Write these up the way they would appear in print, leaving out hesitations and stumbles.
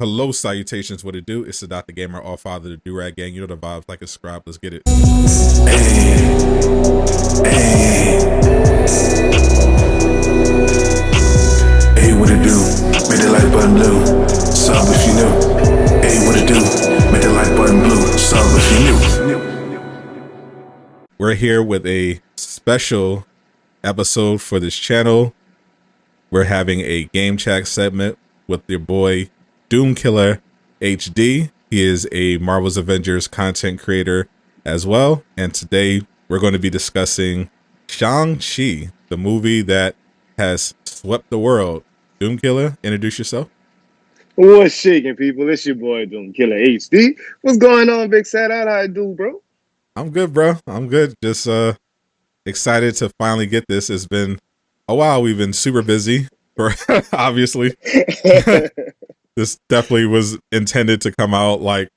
Hello, salutations. What it do? It's the Dr. Gamer, all father, the do-rag gang. You know the vibes, like a scribe. Let's get it. Hey, what it do? Make that like button blue. Sub if you new. Hey, what it do? Make that like button blue. Sub if you new. We're here with a special episode for this channel. We're having a game chat segment with your boy DoomkillaHD. He is a Marvel's Avengers content creator as well. And today we're going to be discussing Shang-Chi, the movie that has swept the world. Doomkiller, introduce yourself. What's shaking, people? It's your boy DoomkillaHD. What's going on, Big Sad? How I do, bro? I'm good, bro. I'm good. Just excited to finally get this. It's been a while. We've been super busy, for obviously. This definitely was intended to come out like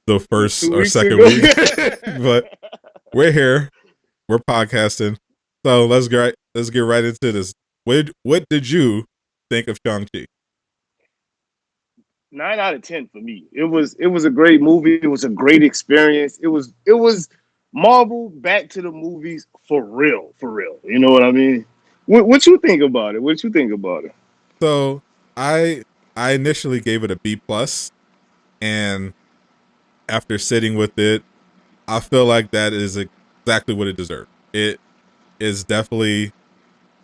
the first or second week, but we're here. We're podcasting, so let's get right into this. What did you think of Shang-Chi? 9 out of 10 for me. It was a great movie. It was a great experience. It was Marvel back to the movies for real, for real. You know what I mean? What you think about it? What you think about it? So I initially gave it a B plus, and after sitting with it, I feel like that is exactly what it deserved. It is definitely,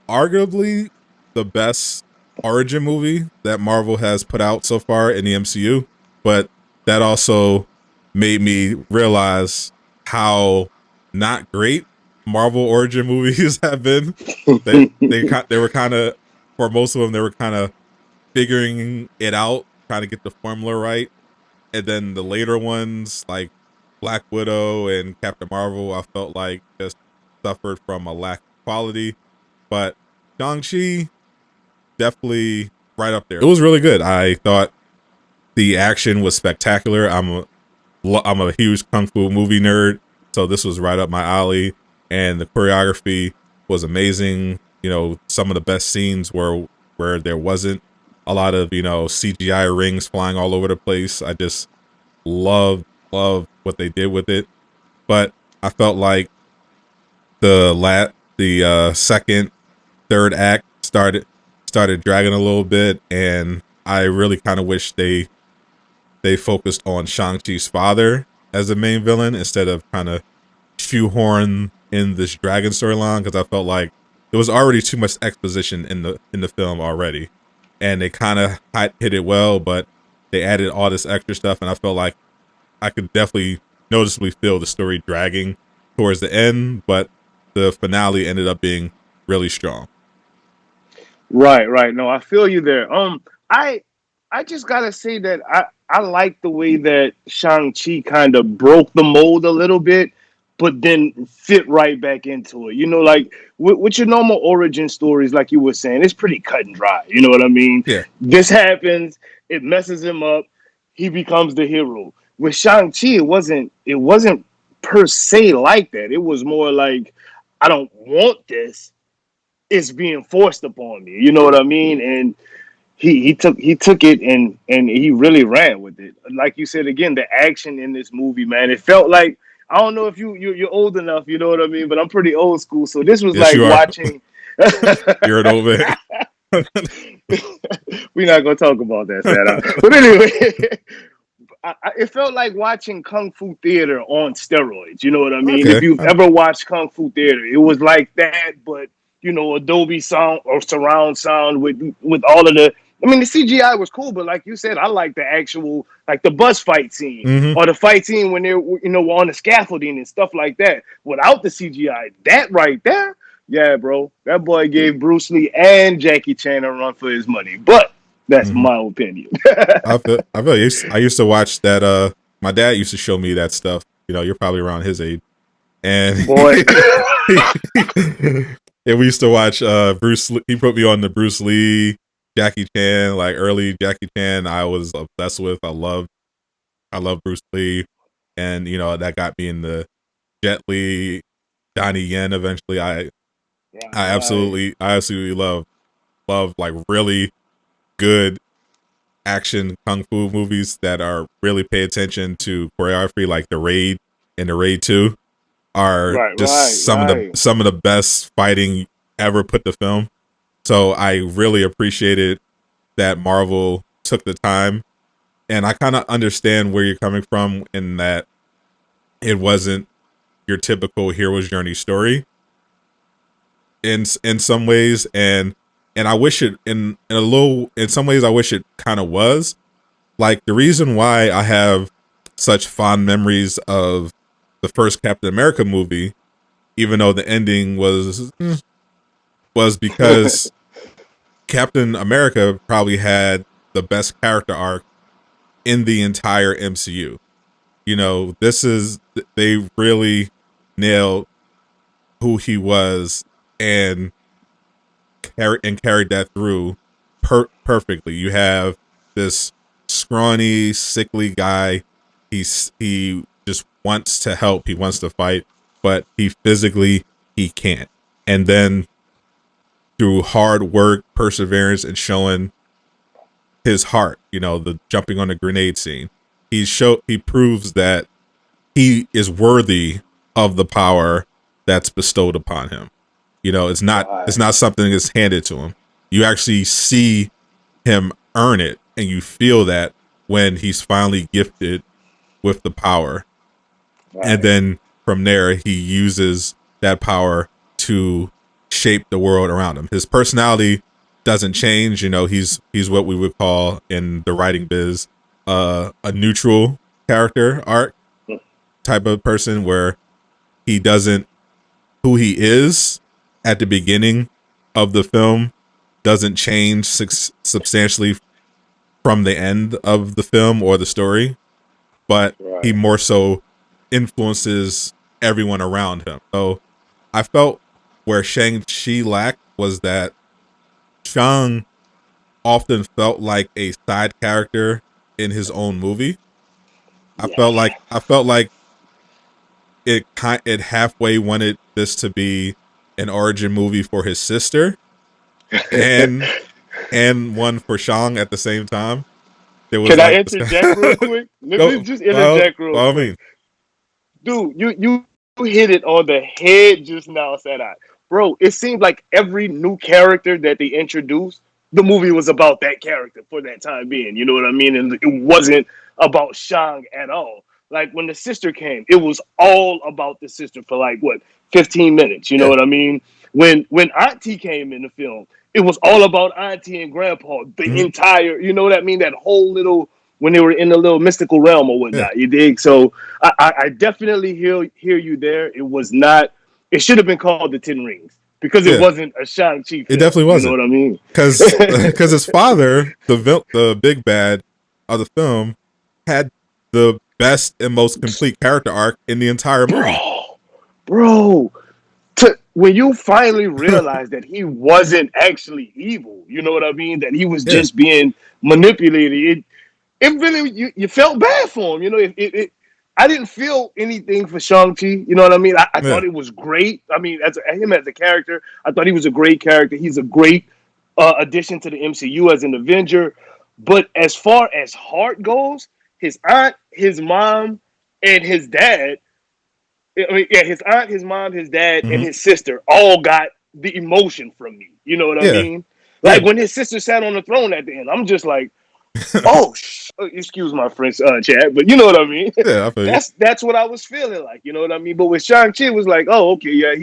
arguably, the best origin movie that Marvel has put out so far in the MCU, but that also made me realize how not great Marvel origin movies have been. They were kind of, for most of them, they were kind of figuring it out, trying to get the formula right. And then the later ones, like Black Widow and Captain Marvel, I felt like just suffered from a lack of quality. But Shang-Chi, definitely right up there. It was really good. I thought the action was spectacular. I'm a huge kung fu movie nerd, so this was right up my alley. And the choreography was amazing. You know, some of the best scenes were where there wasn't a lot of, CGI rings flying all over the place. I just love what they did with it. But I felt like the second, third act started dragging a little bit, and I really kind of wish they focused on Shang-Chi's father as the main villain instead of kind of shoehorn in this dragon storyline, because I felt like there was already too much exposition in the film already, and they kind of hit it well, but they added all this extra stuff, and I felt like I could definitely noticeably feel the story dragging towards the end, but the finale ended up being really strong. Right. No, I feel you there. I just gotta say that I like the way that Shang-Chi kind of broke the mold a little bit, but then fit right back into it. You know, like with your normal origin stories, like you were saying, it's pretty cut and dry. You know what I mean? Yeah. This happens, it messes him up, he becomes the hero. With Shang-Chi, it wasn't per se like that. It was more like, I don't want this. It's being forced upon me. You know what I mean? And he took it and he really ran with it. Like you said again, the action in this movie, man, it felt like, I don't know if you're old enough, you know what I mean, but I'm pretty old school. So this was Yes, like you are. watching. You're an old man. We're not gonna talk about that, Sarah. But anyway, it felt like watching Kung Fu Theater on steroids. You know what I mean? Okay. If you've ever watched Kung Fu Theater, it was like that, but Adobe sound or surround sound with all of the. I mean, the CGI was cool, but like you said, I like the actual, like the bus fight scene or the fight scene when they're on the scaffolding and stuff like that. Without the CGI, that right there, yeah, bro, that boy gave Bruce Lee and Jackie Chan a run for his money. But that's my opinion. I used to watch that. My dad used to show me that stuff. You're probably around his age, and Boy. and we used to watch Bruce Lee. He put me on the Bruce Lee, Jackie Chan, like early Jackie Chan. I was obsessed with. I love Bruce Lee, and that got me in the Jet Li, Donnie Yen. Eventually, I absolutely love like really good action kung fu movies that are really pay attention to choreography, like The Raid and The Raid 2, are Right, right, just right. some of the best fighting ever put to film. So I really appreciated that Marvel took the time, and I kind of understand where you're coming from in that it wasn't your typical hero's journey story in some ways, and I wish it in some ways I wish it kind of was. Like, the reason why I have such fond memories of the first Captain America movie, even though the ending was because Captain America probably had the best character arc in the entire MCU. You know, they really nailed who he was, and carried that through perfectly. You have this scrawny, sickly guy. He just wants to help. He wants to fight, but he can't. And then through hard work, perseverance, and showing his heart, you know, the jumping on the grenade scene, he proves that he is worthy of the power that's bestowed upon him. You know, it's Right, not something that's handed to him. You actually see him earn it, and you feel that when he's finally gifted with the power. And right, then from there he uses that power to shape the world around him. His personality doesn't change. You know, he's what we would call in the writing biz a neutral character arc type of person, where he doesn't who he is at the beginning of the film doesn't change substantially from the end of the film or the story, but he right. more so influences everyone around him. So I felt where Shang-Chi lacked was that Shang often felt like a side character in his own movie. Yeah. I felt like it halfway wanted this to be an origin movie for his sister, and one for Shang at the same time. There was Can I like interject real quick? Let me go just well, interject real I quick. mean, Dude, you hit it on the head just now, said I. Bro, it seemed like every new character that they introduced, the movie was about that character for that time being. You know what I mean? And it wasn't about Shang at all. Like when the sister came, it was all about the sister for like what, 15 minutes. You know yeah, what I mean? When Auntie came in the film, it was all about Auntie and Grandpa. The mhm, entire, you know what I mean? That whole little when they were in the little mystical realm or yeah, whatnot. You dig? So I definitely hear you there. It was not. It should have been called the Ten Rings because it yeah. wasn't a Shang-Chi It film. definitely You know wasn't, what I mean? because his father, the big bad of the film, had the best and most complete character arc in the entire movie. bro, bro. When you finally realize that he wasn't actually evil, you know what I mean? That he was Yeah, just being manipulated. It really you felt bad for him. You know, I didn't feel anything for Shang-Chi. You know what I mean? I yeah, thought it was great. I mean, him as a character, I thought he was a great character. He's a great addition to the MCU as an Avenger. But as far as heart goes, his aunt, his mom, and his dad, I mean, yeah, his aunt, his mom, his dad, and hmm, his sister all got the emotion from me. You know what I yeah, mean? yeah, Like when his sister sat on the throne at the end, I'm just like, excuse my French, Chad, but you know what I mean. yeah. I feel you. That's what I was feeling like. You know what I mean. But with Shang Chi, it was like, oh, okay, yeah,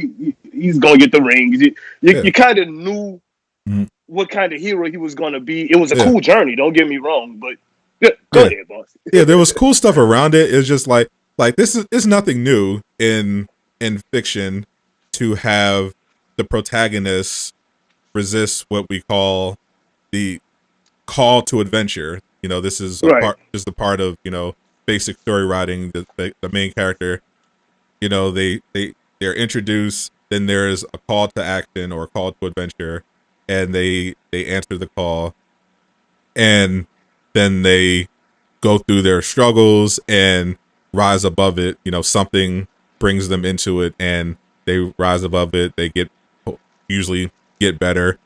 he's gonna get the ring. Yeah, You kind of knew mhm, what kind of hero he was gonna be. It was a yeah, cool journey. Don't get me wrong, but yeah, go yeah, ahead, boss. yeah. There was cool stuff around it. It's just like this is nothing new in fiction to have the protagonist resist what we call the call to adventure. You know, Right, this is the part of, you know, basic story writing. The main character, you know, they're introduced, then there's a call to action or a call to adventure, and they answer the call, and then they go through their struggles and rise above it. You know, something brings them into it, and they rise above it. They usually get better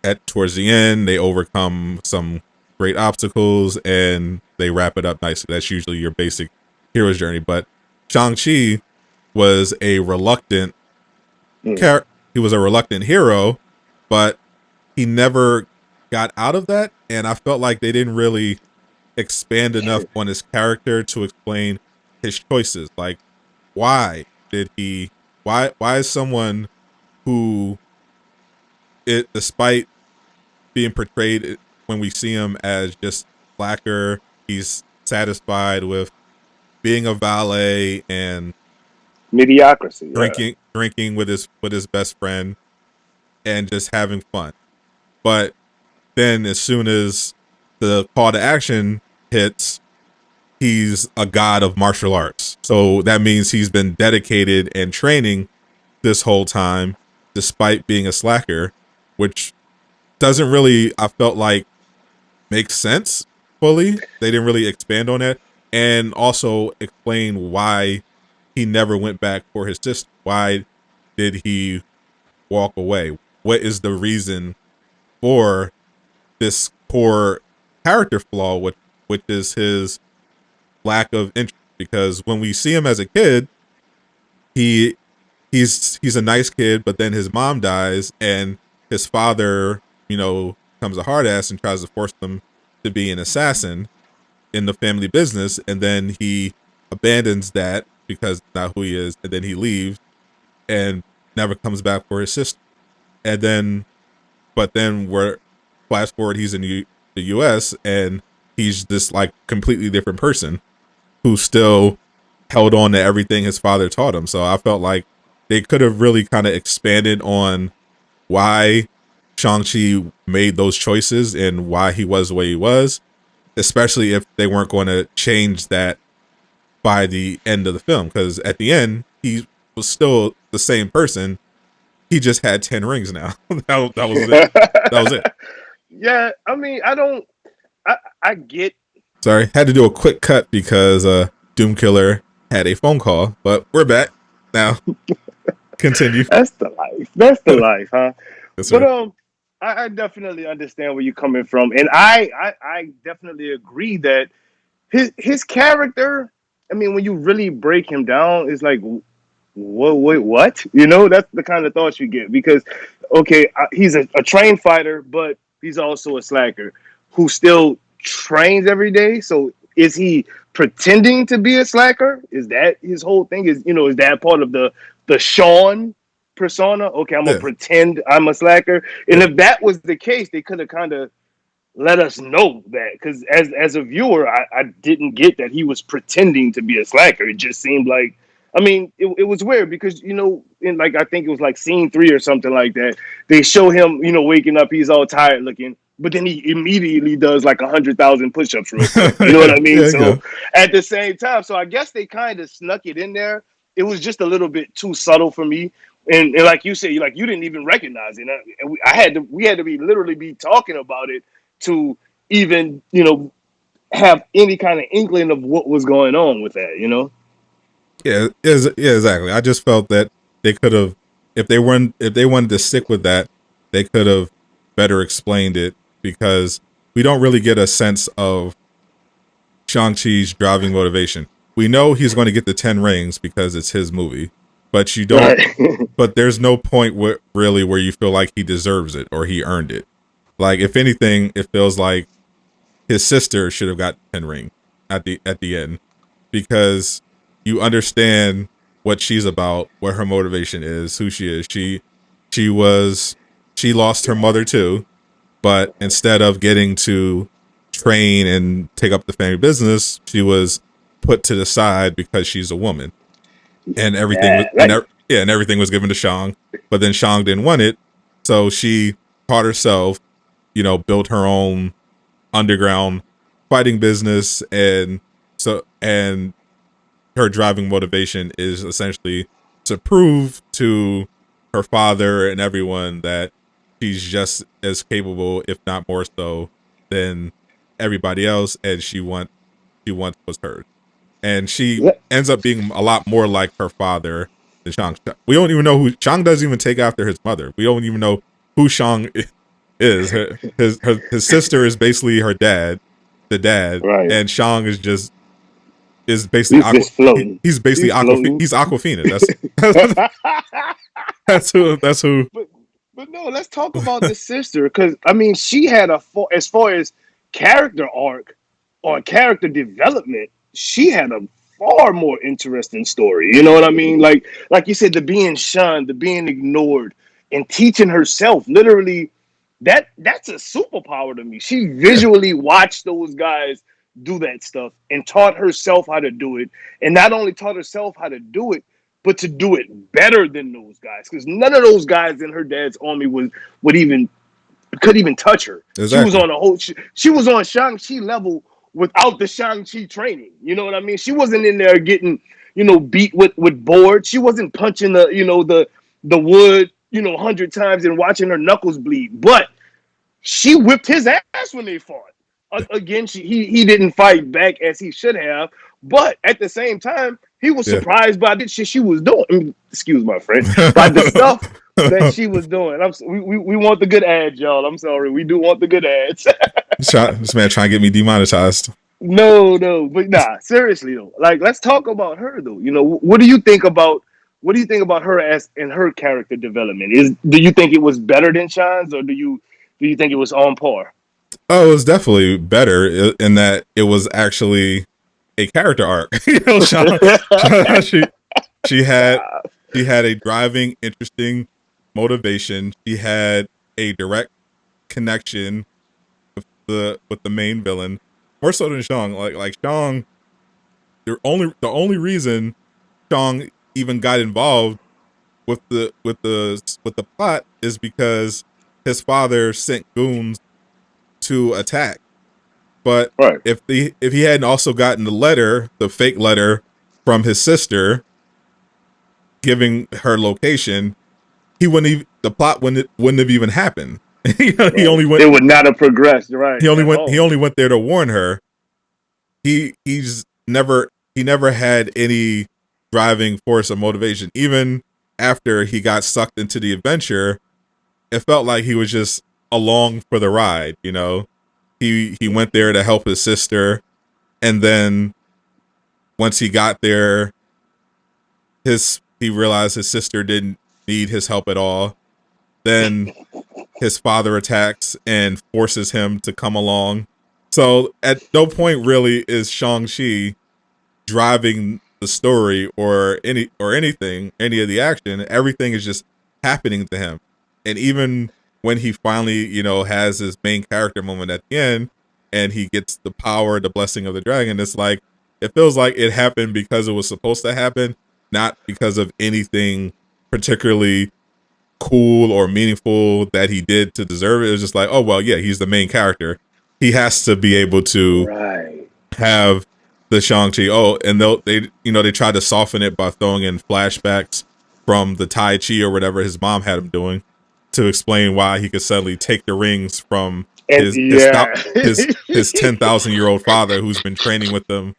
at towards the end. They overcome some great obstacles, and they wrap it up nicely. That's usually your basic hero's journey. But Shang-Chi was a reluctant Mm. char- he was a reluctant hero, but he never got out of that, and I felt like they didn't really expand enough on his character to explain his choices. Like, why did he why is someone who, despite being portrayed when we see him as just slacker, he's satisfied with being a valet and Mediocrity, yeah. drinking with his best friend and just having fun. But then as soon as the call to action hits, he's a god of martial arts. So that means he's been dedicated and training this whole time despite being a slacker, which doesn't really, I felt like, make sense fully. They didn't really expand on it and also explain why he never went back for his sister. Why did he walk away? What is the reason for this core character flaw, which is his lack of interest? Because when we see him as a kid, he he's a nice kid, but then his mom dies, and his father, becomes a hard ass and tries to force them to be an assassin in the family business, and then he abandons that because it's not who he is, and then he leaves and never comes back for his sister. And then, but then we're flash forward, he's in the U.S. and he's this like completely different person who still held on to everything his father taught him. So I felt like they could have really kind of expanded on why Shang-Chi made those choices and why he was the way he was, especially if they weren't going to change that by the end of the film. Because at the end, he was still the same person. He just had 10 rings now. That was it. That was it. Yeah, I mean, I get. Sorry, had to do a quick cut because Doomkiller had a phone call, but we're back now. Continue. That's the life. That's the life, huh? Yes, But sir. I definitely understand where you're coming from, and I definitely agree that his character. I mean, when you really break him down, it's like, wait, what? That's the kind of thoughts you get because, okay, he's a trained fighter, but he's also a slacker who still trains every day. So is he pretending to be a slacker? Is that his whole thing? Is that part of the Sean persona? Okay, I'm gonna Yeah, pretend I'm a slacker. And yeah. if that was the case, they could have kind of let us know that because as a viewer, I didn't get that he was pretending to be a slacker. It just seemed like, I mean, it was weird because in like I think it was like scene 3 or something like that. They show him waking up, he's all tired looking, but then he immediately does like 100,000 push-ups real quick. You know what Yeah, I mean? yeah, So go. at the same time, so I guess they kind of snuck it in there. It was just a little bit too subtle for me. And like you said, you didn't even recognize it. And we had to be literally be talking about it to even have any kind of inkling of what was going on with that. Yeah, exactly. I just felt that they could have, if they wanted to stick with that, they could have better explained it because we don't really get a sense of Shang-Chi's driving motivation. We know he's going to get the 10 rings because it's his movie, but you don't, Right. but there's no point really where you feel like he deserves it or he earned it. Like, if anything, it feels like his sister should have got 10 rings at the end because you understand what she's about, what her motivation is, who she is. She lost her mother too, but instead of getting to train and take up the family business, she was put to the side because she's a woman, and everything was Yeah, like and everything was given to Shang, but then Shang didn't want it, so she taught herself, built her own underground fighting business, and her driving motivation is essentially to prove to her father and everyone that she's just as capable, if not more so, than everybody else, and she wants what's hers. And she yeah, ends up being a lot more like her father than Shang. We don't even know who Shang doesn't even take after his mother. We don't even know who Shang is. is. His sister is basically her dad, the dad, Right. and Shang is basically He's just floating. he's basically He's floating. he's Aquafina. That's that's who. but but no, let's talk about the sister because I mean she had as far as character arc or character development, she had a far more interesting story. You know what I mean? Like you said, the being shunned, the being ignored, and teaching herself literally that's a superpower to me. She Yeah, visually watched those guys do that stuff and taught herself how to do it, and not only taught herself how to do it, but to do it better than those guys. Because none of those guys in her dad's army would even could even touch her. She was exactly. on a whole. She was on Shang-Chi level without the Shang-Chi training. You know what I mean? She wasn't in there getting beat with boards. She wasn't punching the wood 100 times and watching her knuckles bleed. But she whipped his ass when they fought. Again, he didn't fight back as he should have, but at the same time, he was Yeah. surprised by the shit she was doing. Excuse my French, by the stuff that she was doing. We want the good ads, y'all. I'm sorry, we do want the good ads. This man trying to get me demonetized. No, but nah, seriously though. Like, let's talk about her though. What do you think about her as in her character development? Do you think it was better than Sean's, or do you think it was on par? Oh, it was definitely better in that it was actually a character arc. Sean, she she had she had a driving, interesting motivation. She had a direct connection with the main villain, more so than Shang. Like Shang, the only reason Shang even got involved with the plot is because his father sent goons to attack. But Right. if he hadn't also gotten the fake letter from his sister giving her location, the plot wouldn't have even happened. He Right. only went It would not have progressed, right, at he all. only went there to warn her. He never had any driving force or motivation. Even after he got sucked into the adventure, it felt like he was just along for the ride. He went there to help his sister, and then once he got there, he realized his sister didn't need his help at all. Then his father attacks and forces him to come along. So at no point really is Shang-Chi driving the story or any of the action. Everything is just happening to him. And even when he finally, has his main character moment at the end and he gets the power, the blessing of the dragon, it's like it feels like it happened because it was supposed to happen, not because of anything particularly cool or meaningful that he did to deserve it. It was just like, oh well, yeah, he's the main character. He has to be able to Right. have the Shang-Chi. Oh, and they tried to soften it by throwing in flashbacks from the Tai Chi or whatever his mom had him doing to explain why he could suddenly take the rings from And yeah. his 10,000-year-old father who's been training with them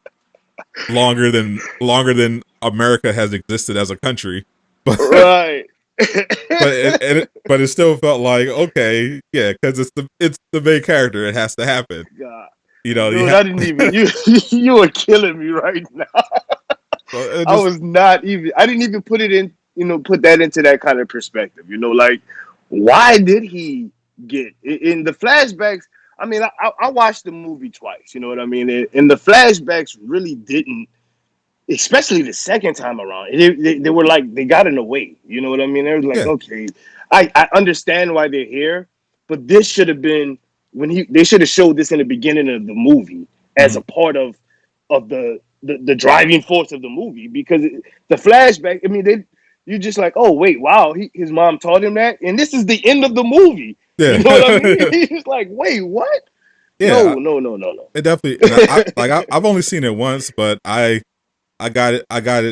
longer than America has existed as a country. But Right. but it still felt like okay, yeah, because it's the main character. It has to happen. God. You Dude, have. I didn't even you were killing me right now. So it I just was not even I didn't even put that into that kind of perspective. Like, why did he get in the flashbacks? I mean, I watched the movie twice, you know what I mean? And the flashbacks really didn't, especially the second time around. They were like they got in the way. You know what I mean? They were like, yeah, okay, I understand why they're here, but this should have been they should have showed this in the beginning of the movie as mhm. a part of the driving force of the movie because the flashback. I mean, you're just like, oh wait, wow, his mom taught him that, and this is the end of the movie. You Yeah, know what I mean? He's like, wait, what? yeah. No. It definitely. And I've only seen it once, but I got it. I got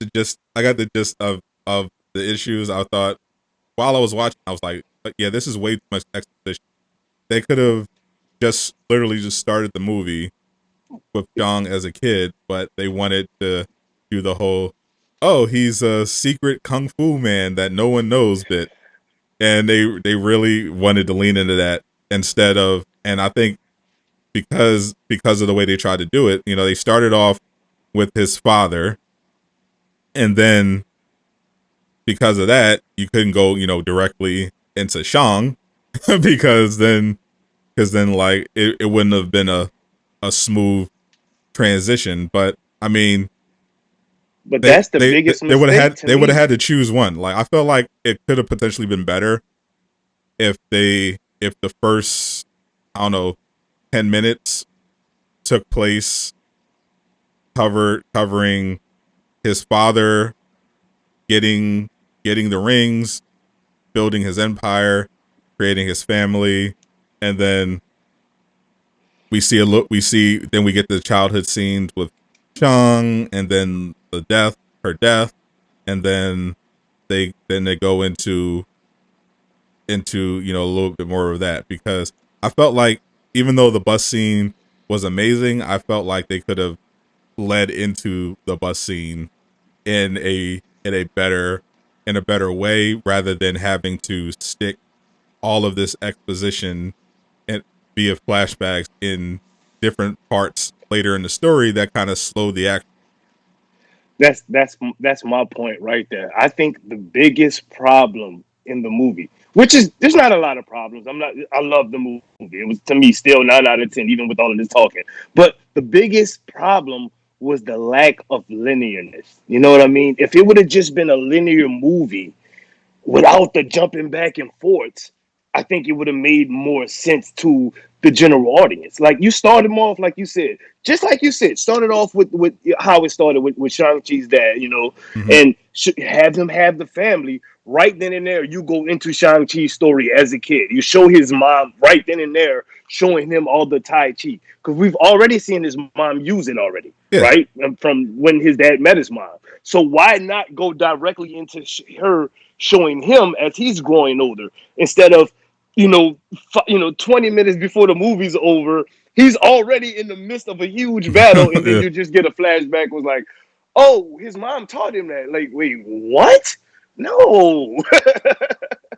the gist of the issues. I thought while I was watching, I was like, yeah, this is way too much exposition. They could have just literally just started the movie with Jong as a kid, but they wanted to do the whole, oh, he's a secret kung fu man that no one knows bit. and they really wanted to lean into that instead of, and I think because of the way they tried to do it, they started off with his father, and then because of that, you couldn't go, directly into Shang because then like it wouldn't have been a smooth transition. But I mean, But they that's the they biggest they would have mistake had to they would have me. had to choose one. Like I felt like it could have potentially been better if the first, I don't know, 10 minutes took place covering his father getting the rings, building his empire, creating his family, and then we get the childhood scenes with Chung, and then her death, and then they go into a little bit more of that, because I felt like even though the bus scene was amazing, I felt like they could have led into the bus scene in a better way, rather than having to stick all of this exposition and via flashbacks in different parts later in the story that kind of slowed the action. That's my point right there. I think the biggest problem in the movie, which is there's not a lot of problems. I love the movie. It was, to me, still 9 out of 10, even with all of this talking. But the biggest problem was the lack of linearness. You know what I mean? If it would have just been a linear movie without the jumping back and forth, I think it would have made more sense to the general audience. Like you started them off, like you said, just like you said, started off with how it started with Shang-Chi's dad, Mm-hmm. and have him have the family. Right then and there, you go into Shang-Chi's story as a kid. You show his mom right then and there, showing him all the Tai Chi. Because we've already seen his mom use it already, Yeah, right? From when his dad met his mom. So why not go directly into her showing him as he's growing older, instead of 20 minutes before the movie's over, he's already in the midst of a huge battle, and then yeah, you just get a flashback was like, oh, his mom taught him that. Like, wait, what? No.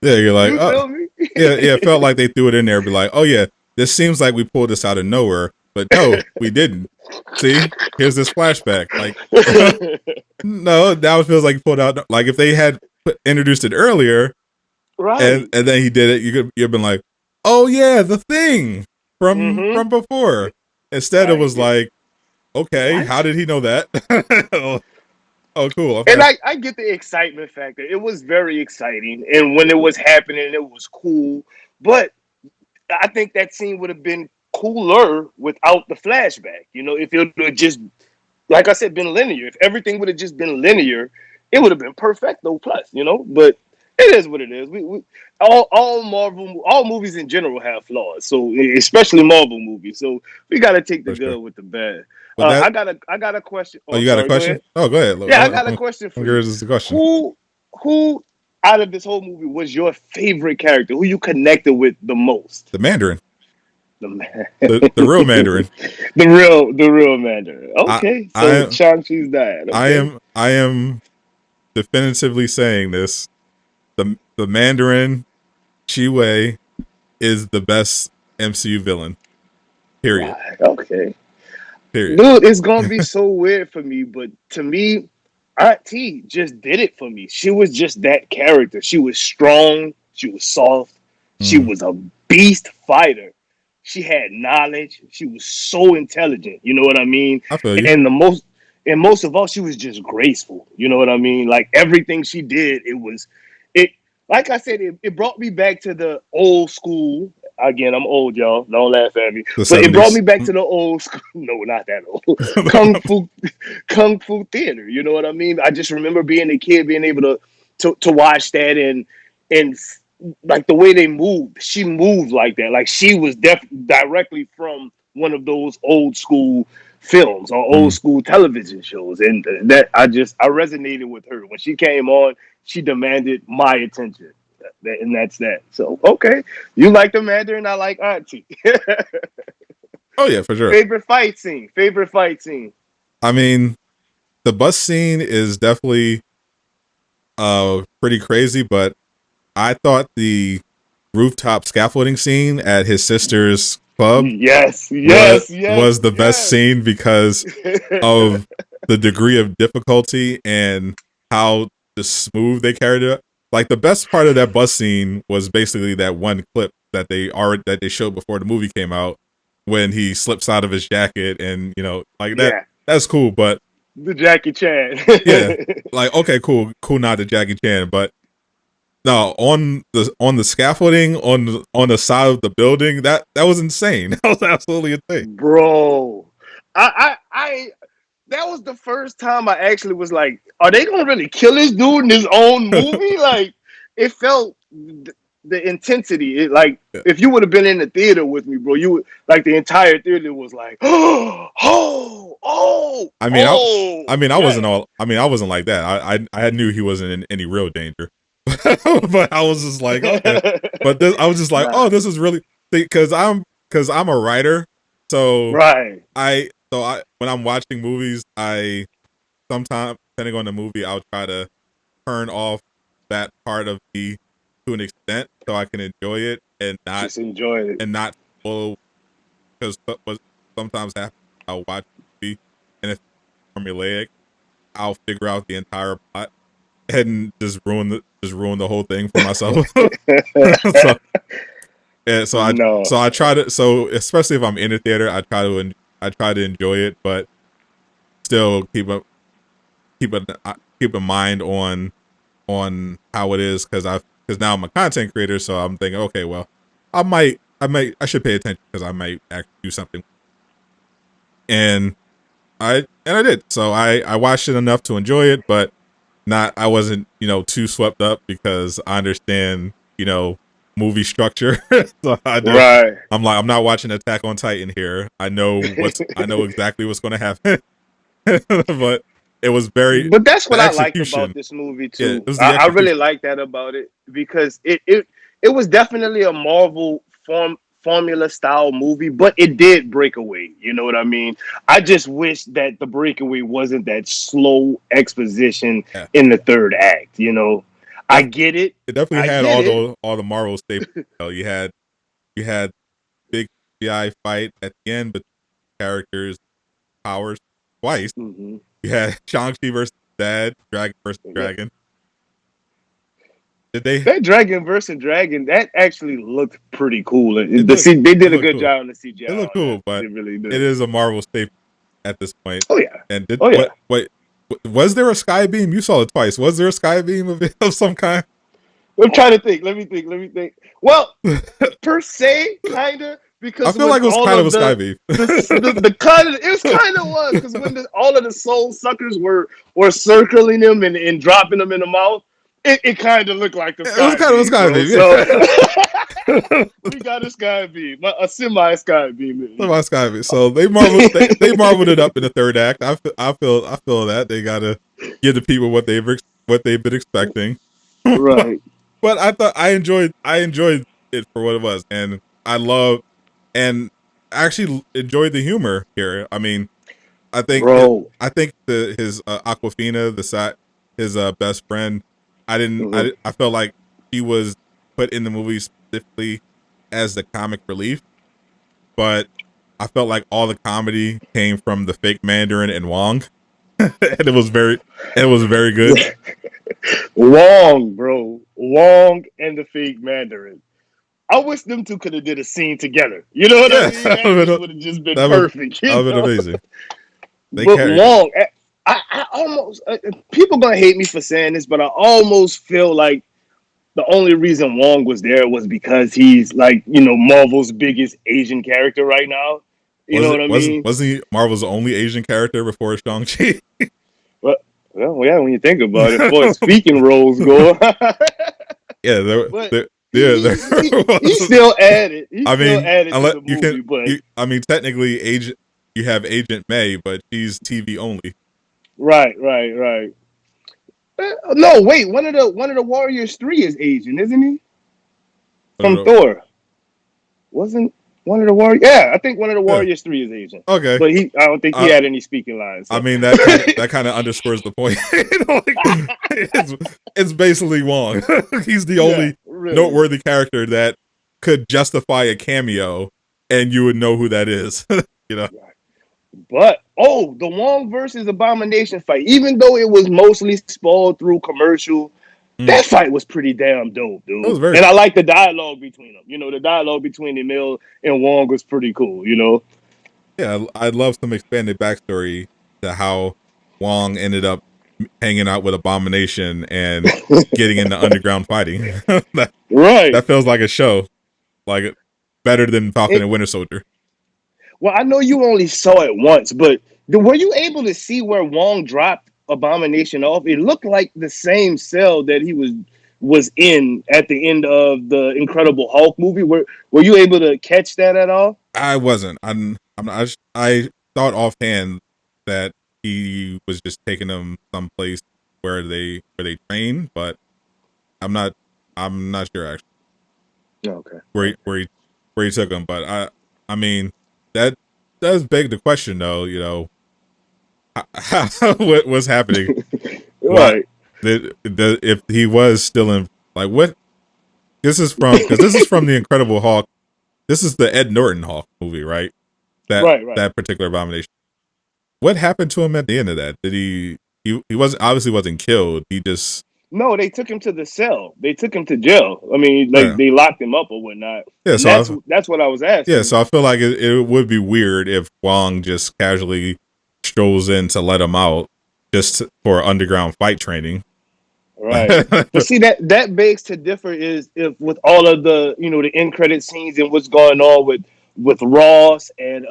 yeah. You're like, You oh, feel me? yeah. It felt like they threw it in there, be like, oh yeah, this seems like we pulled this out of nowhere, but no, we didn't. See, here's this flashback. Like, no, now it feels like you pulled out. Like if they had introduced it earlier, and Right. then he did it, you've been like, oh yeah, the thing Mm-hmm. from before. Instead, it Right. was like, okay, how What? did he know that? Oh, cool. And Okay. I get the excitement factor. It was very exciting. And when it was happening, it was cool. But I think that scene would have been cooler without the flashback. If it would have just, like I said, been linear. If everything would have just been linear, it would have been perfecto plus. But it is what it is. We all movies in general have flaws. So especially Marvel movies. So we got to take the For sure. good with the bad. But that, I got a question. oh, Oh, I'm you got a sorry. Go question? ahead. Oh, go ahead. Yeah, I got a question I'm for you. curious as the question. Who who out of this whole movie was your favorite character? Who you connected with the most? The Mandarin, The man. the real Mandarin. The real Mandarin. I, Okay, so I, Shang-Chi's dad. Okay. I am definitively saying this. The Mandarin Chi Wei is the best MCU villain. Period. Right. Okay. Period. Dude, it's gonna be so weird for me, but to me, Aunt T just did it for me. She was just that character. She was strong. She was soft. She Mm, was a beast fighter. She had knowledge. She was so intelligent. You know what I mean? I feel you. And most of all, she was just graceful. You know what I mean? Like everything she did, it. Like I said, it brought me back to the old school. Again, I'm old, y'all. Don't laugh at me. The But it brought 70s. me back to the old school. No, not that old. Kung fu theater. You know what I mean? I just remember being a kid, being able to watch that, and like the way they moved. She moved like that. Like she was directly from one of those old school films or old Mm. school television shows, and that I resonated with her when she came on. She demanded my attention. And that's that. So okay, you like the Mandarin, I like Auntie. Oh yeah, for sure. Favorite fight scene. Favorite fight scene. I mean, the bus scene is definitely pretty crazy, but I thought the rooftop scaffolding scene at his sister's club Yes, was yes, yes, the best yes. scene because of the degree of difficulty and how the smooth they carried it. Like the best part of that bus scene was basically that one clip that they showed before the movie came out when he slips out of his jacket and like that. Yeah, That's cool, but the Jackie Chan. yeah, like okay, cool nod to Jackie Chan, but no, on the scaffolding on the side of the building, that was insane. That was absolutely insane. Bro, I that was the first time I actually was like, are they gonna really kill this dude in his own movie? Like, it felt the intensity. It like Yeah. if you would have been in the theater with me, bro, you would like the entire theater was like, oh, I mean, yes. I wasn't like that. I knew he wasn't in any real danger, but I was just like, okay. But I was just like, Nah, oh, this is really because I'm a writer, so right. I when I'm watching movies, I sometimes depending on the movie, I'll try to turn off that part of me to an extent so I can enjoy it Just enjoy it. and not follow because what sometimes happens. I'll watch a movie and if it's formulaic, I'll figure out the entire plot and just ruin the whole thing for myself. so yeah, No. I try to especially if I'm in a theater, I try to enjoy it, but still keep a keep a mind on how it is because now I'm a content creator, so I'm thinking, okay, well, I should pay attention because I might actually do something, and I did. So I watched it enough to enjoy it, but I wasn't too swept up because I understand movie structure. So Right. I'm like I'm not watching Attack on Titan here. I know exactly what's going to happen, but it was very But that's the what I liked about execution. this movie Yeah, it too. was the I really execution. like that about it because it was definitely a Marvel formula style movie, but it did break away. You know what I mean? I just wish that the breakaway wasn't that slow exposition Yeah, in the third act. I Def- get it. it definitely I had get it. all the Marvel staples. You had big CGI fight at the end, but characters powers twice. Hmm. You had Shang-Chi versus Dad, Dragon versus Yeah. Dragon. Did they? That Dragon versus Dragon, that actually looked pretty cool. It They it did a looked good cool. job on the CGI It looked on that. cool, but They really it did. is a Marvel staple at this point. Oh yeah. And did Oh yeah. what was there a sky beam? You saw it twice. Was there a sky beam of some kind? I'm trying to think. Let me think. Let me think. Well, per se, kind of, I because feel when like it was all kind of of a sky beam. the kind of it was kind of was because when all of the soul suckers were circling him and dropping them in the mouth, it kind of looked like the It was sky kind of a beam, sky bro. beam. So Yeah. we got a sky beam, a semi sky beam. My sky beam. So they marveled it up in the third act. I feel that they gotta give the people what they've been expecting. Right, But I thought I enjoyed it for what it was, and I love and actually enjoyed the humor here. I mean, bro. I think his Aquafina, his best friend. Mhm. I felt like he was put in the movie specifically as the comic relief, but I felt like all the comedy came from the fake Mandarin and Wong, and it was very good. Wong, bro. Wong and the fake Mandarin. I wish them two could have did a scene together. You know what I Yeah, mean? That just would have just been that would perfect. that would have been amazing. They But carried it. Wong, I almost people gonna hate me for saying this, but I almost feel like the only reason Wong was there was because he's like Marvel's biggest Asian character right now. You know what I mean? Wasn't he Marvel's only Asian character before Shang-Chi? But well, yeah, when you think about it, for his speaking roles go. Yeah, But there he was. still added. He I still mean, added to unless the movie, but I mean, technically, you have Agent May, but she's TV only. right. No, wait. One of the Warriors 3 is Asian, isn't he? I don't From know. Thor, wasn't one of the Warriors? Yeah, I think one of the Yeah. Warriors 3 is Asian, Okay. but I don't think he Uh, had any speaking lines. I So. mean that kind of underscores the point. Like, it's basically Wong. He's the Yeah, only really. noteworthy character that could justify a cameo, and you would know who that is. You know, But the Wong versus Abomination fight, even though it was mostly spoiled through commercial, mm. that fight was pretty damn dope, That was dude. very And I like the dialogue between them. You know, the dialogue between Emil and Wong was pretty cool. You know, yeah. I'd love some expanded backstory to how Wong ended up hanging out with Abomination and getting into underground fighting. that right? that feels like a show, like better than Falcon It, and Winter Soldier. well, I know you only saw it once, but were you able to see where Wong dropped Abomination off? It looked like the same cell that he was in at the end of the Incredible Hulk movie. Were you able to catch that at all? I wasn't. I'm not, I thought offhand that he was just taking them someplace where they train, but I'm not I'm not sure actually Okay. where he took them. But I mean that does beg the question though. You know, what was happening? What Right. if he was still in, like, what? This is from, because this is from the Incredible Hulk. This is the Ed Norton Hulk movie, right? That Right. Right. that particular Abomination. What happened to him at the end of that? Did he was obviously wasn't killed. He just No, they took him to the cell. They took him to jail. I mean, like yeah they locked him up or whatnot. yeah. And So that's what I was asking. I feel like it would be weird if Wong just casually strolls in to let him out just for underground fight training. Right. But see that begs to differ is if with all of the the end credit scenes and what's going on with Ross and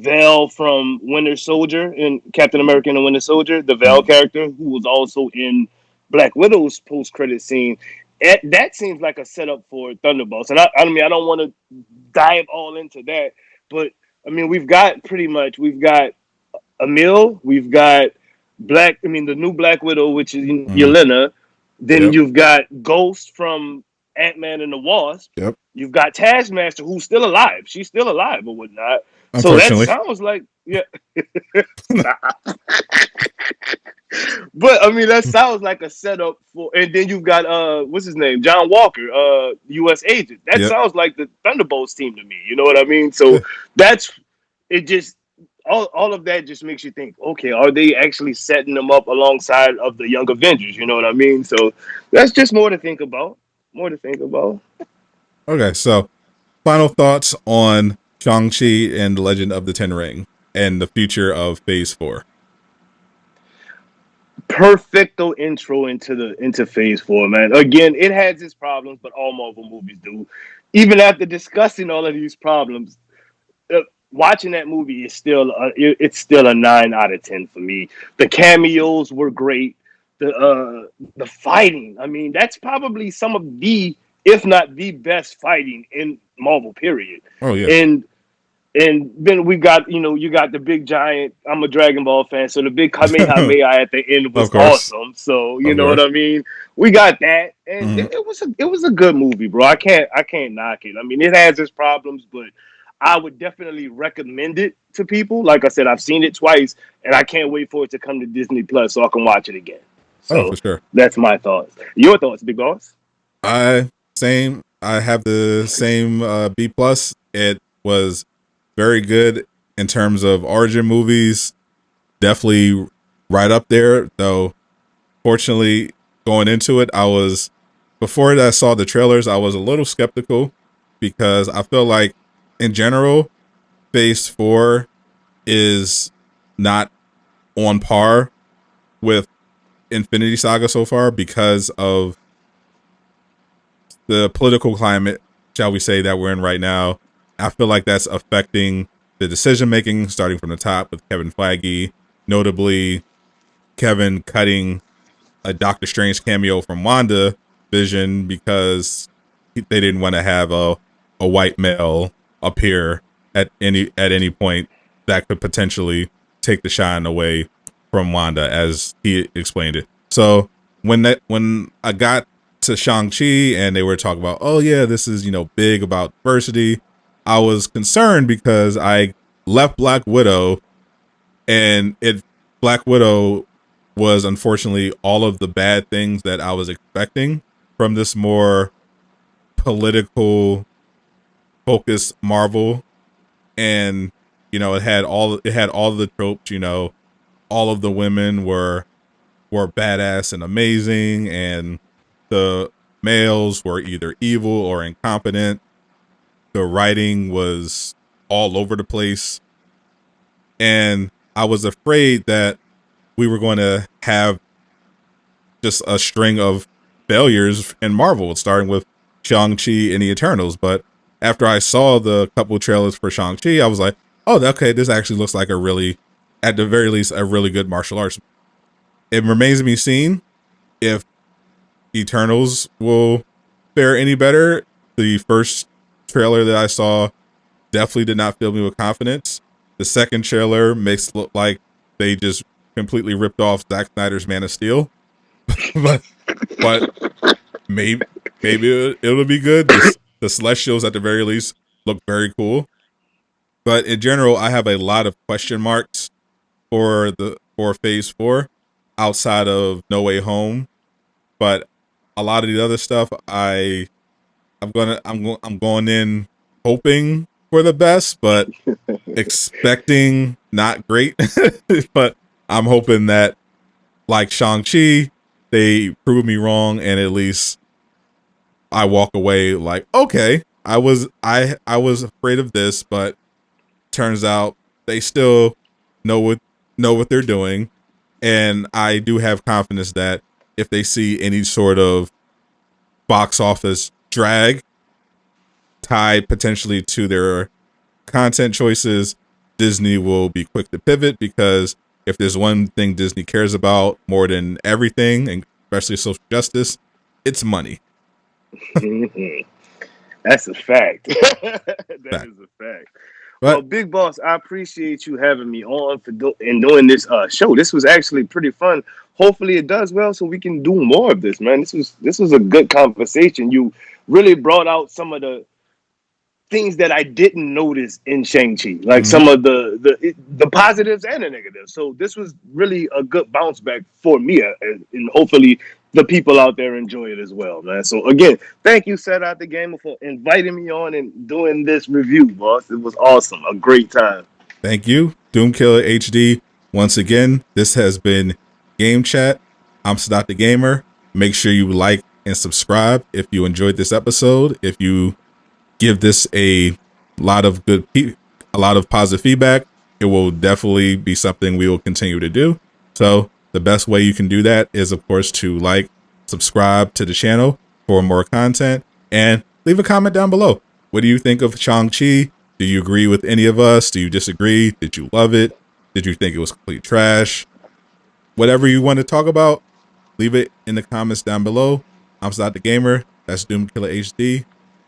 Val from Winter Soldier and Captain America and the Winter Soldier, the Val Mm, character who was also in Black Widow's post credit scene. That seems like a setup for Thunderbolts. And I mean I don't want to dive all into that, but I mean we've got Emil, we've got the new Black Widow, which is mm, Yelena. Then yep, you've got Ghost from Ant-Man and the Wasp. yep. You've got Taskmaster, who's still alive. She's still alive or whatnot. So that Unfortunately, sounds like, yeah. But I mean, that sounds like a setup for. And then you've got what's his name, John Walker, U.S. agent. That yep. sounds like the Thunderbolts team to me. You know what I mean? So Yeah. that's it. Just all of that just makes you think. Okay, are they actually setting them up alongside of the Young Avengers? You know what I mean? So that's just more to think about. More to think about. Okay, so final thoughts on Shang-Chi and the Legend of the Ten Ring and the future of Phase 4. Perfecto intro into Phase 4, man. Again, it has its problems, but all Marvel movies do. Even after discussing all of these problems, uh, watching that movie is it's still a 9 out of 10 for me. The cameos were great. The fighting, I mean, that's probably some of the, if not the best fighting in Marvel. Period. Oh yeah. And and then we got, you got the big giant. I'm a Dragon Ball fan, so the big Kamehameha at the end was Of course. awesome. So you Of know what course. I mean. We got that, and Mhm. it was a good movie, bro. I can't knock it. I mean, it has its problems, but I would definitely recommend it to people. Like I said, I've seen it twice, and I can't wait for it to come to Disney Plus so I can watch it again. Oh, for So sure. that's my thoughts. Your thoughts, Big Boss? I have the same B plus. It was very good in terms of origin movies. Definitely right up there, though. Fortunately, going into it, before I saw the trailers, I was a little skeptical because I feel like in general, Phase 4 is not on par with Infinity Saga so far because of the political climate, shall we say, that we're in right now. I feel like that's affecting the decision making starting from the top with Kevin Feige, notably Kevin cutting a Doctor Strange cameo from Wanda Vision because they didn't want to have a white male appear at any point that could potentially take the shine away from Wanda, as he explained it. So when I got to Shang-Chi and they were talking about, oh yeah, this is big about diversity, I was concerned because I left Black Widow and Black Widow was unfortunately all of the bad things that I was expecting from this more political focused Marvel, and it had all of the tropes. All of the women were badass and amazing, and the males were either evil or incompetent. The writing was all over the place, and I was afraid that we were going to have just a string of failures in Marvel, starting with Shang-Chi and the Eternals. But after I saw the couple trailers for Shang-Chi, I was like, oh, okay, this actually looks like at the very least, a really good martial arts. It remains to be seen if Eternals will fare any better. The first trailer that I saw definitely did not fill me with confidence. The second trailer makes it look like they just completely ripped off Zack Snyder's Man of Steel. but but maybe it'll be good. The Celestials at the very least look very cool. But in general, I have a lot of question marks for Phase 4 outside of No Way Home. But a lot of the other stuff, I'm going in hoping for the best, but expecting not great. But I'm hoping that, like Shang-Chi, they prove me wrong, and at least I walk away like, okay, I was afraid of this, but turns out they still know what they're doing, and I do have confidence that if they see any sort of box office drag tied potentially to their content choices, Disney will be quick to pivot, because if there's one thing Disney cares about more than everything, and especially social justice, it's money. That's a fact. That Fact. is a fact. Well, But Big Boss, I appreciate you having me on and doing this show. This was actually pretty fun. Hopefully, it does well, so we can do more of this, man. This was a good conversation. You really brought out some of the things that I didn't notice in Shang-Chi, like mhm, some of the positives and the negatives. So this was really a good bounce back for me, and hopefully the people out there enjoy it as well, man. So again, thank you, Set Out the Gamer, for inviting me on and doing this review, boss. It was awesome, a great time. thank you, Doomkiller HD. Once again, this has been Game Chat. I'm Sadat the Gamer. Make sure you like and subscribe if you enjoyed this episode. If you give this a lot of positive feedback, it will definitely be something we will continue to do. So the best way you can do that is, of course, to like, subscribe to the channel for more content, and leave a comment down below. What do you think of Shang-Chi? Do you agree with any of us? Do you disagree? Did you love it? Did you think it was complete trash? Whatever you want to talk about, leave it in the comments down below. I'm Scott the Gamer. That's DoomkillaHD.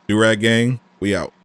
Do Rag Gang. We out.